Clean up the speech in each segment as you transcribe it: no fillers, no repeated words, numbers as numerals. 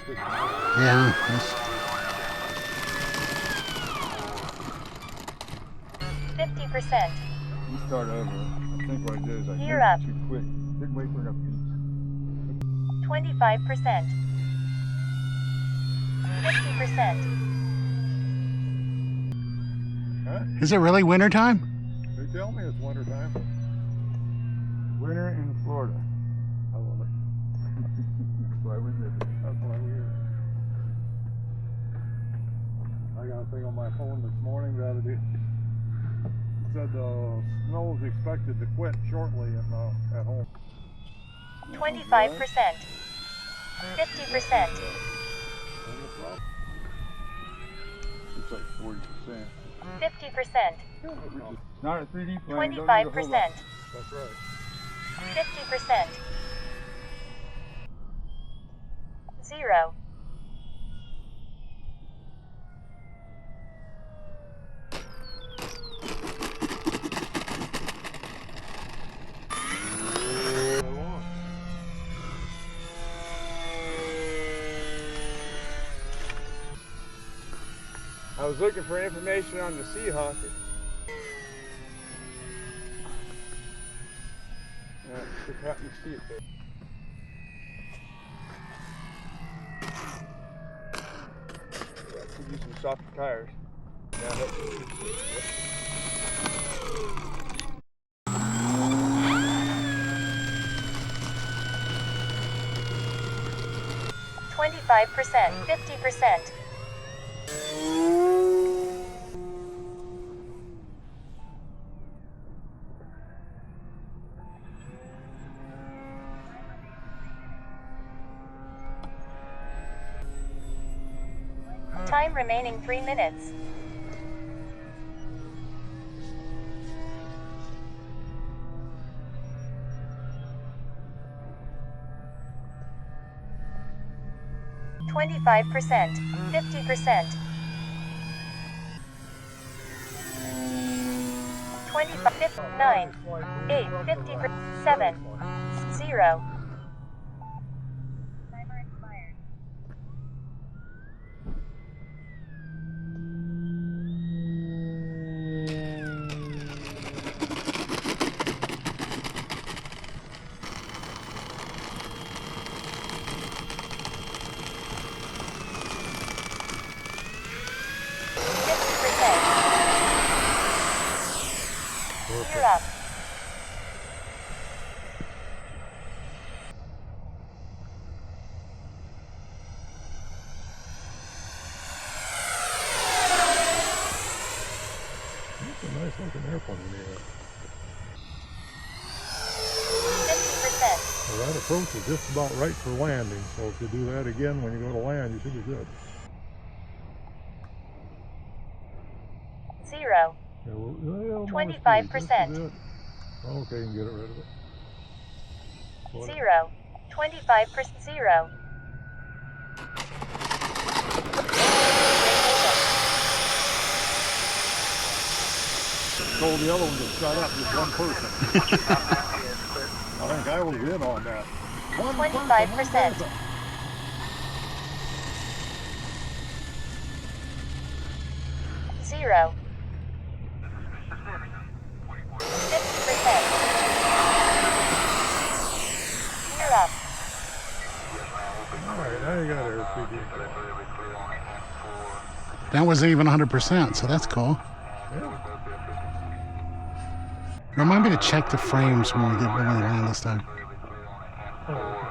Yeah. 50%. You start over. I think what I did is I Gear moved up. too quick. Didn't wait for enough heat. 25%. 50%. Huh? Is it really winter time? They tell me it's winter time. Winter in Florida. I love it. That's why we live here. That's why we're here. I got a thing on my phone this morning that it said the snow is expected to quit shortly at home. 25%. 50%. It's like 40%. 50%. Not a 3D plane. 25%. That's right. 50%. 0. I was looking for information on the Seahawk. Just happened to see it there. Could use some softer tires. Yeah, that's 25%. 50%. Time remaining 3 minutes. %, 50%. 25, 9, 8, 50, 7, 0. Timer expired. Gear up. That's a nice looking airplane there. 50%. Well, that approach is just about right for landing, so if you do that again when you go to land, you should be good. 0. Yeah, well, 25%. Okay, you can get it rid of it. 0. 25%. 0. Told the other one to shut up, just one person. I think I was in on that. 25%. 0. 50%. Gear up. Alright, now you got airspeed. That wasn't even 100%, so that's cool. Yeah. Remind me to check the frames when we land this time. Oh, okay.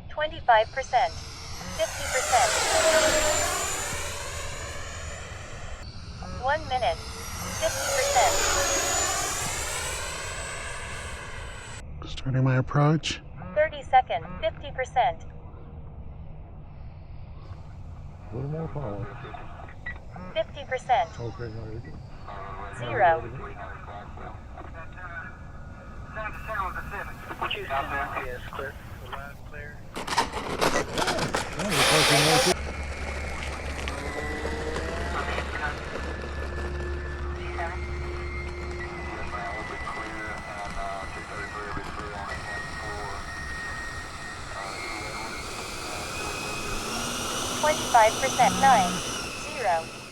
25%. 50%. 1 minute. 50%. Starting my approach. 30 seconds. 50%. A little more power. 50%. Okay, now you're good. 0. Oh, you're parking right there. 25%. 9, 0.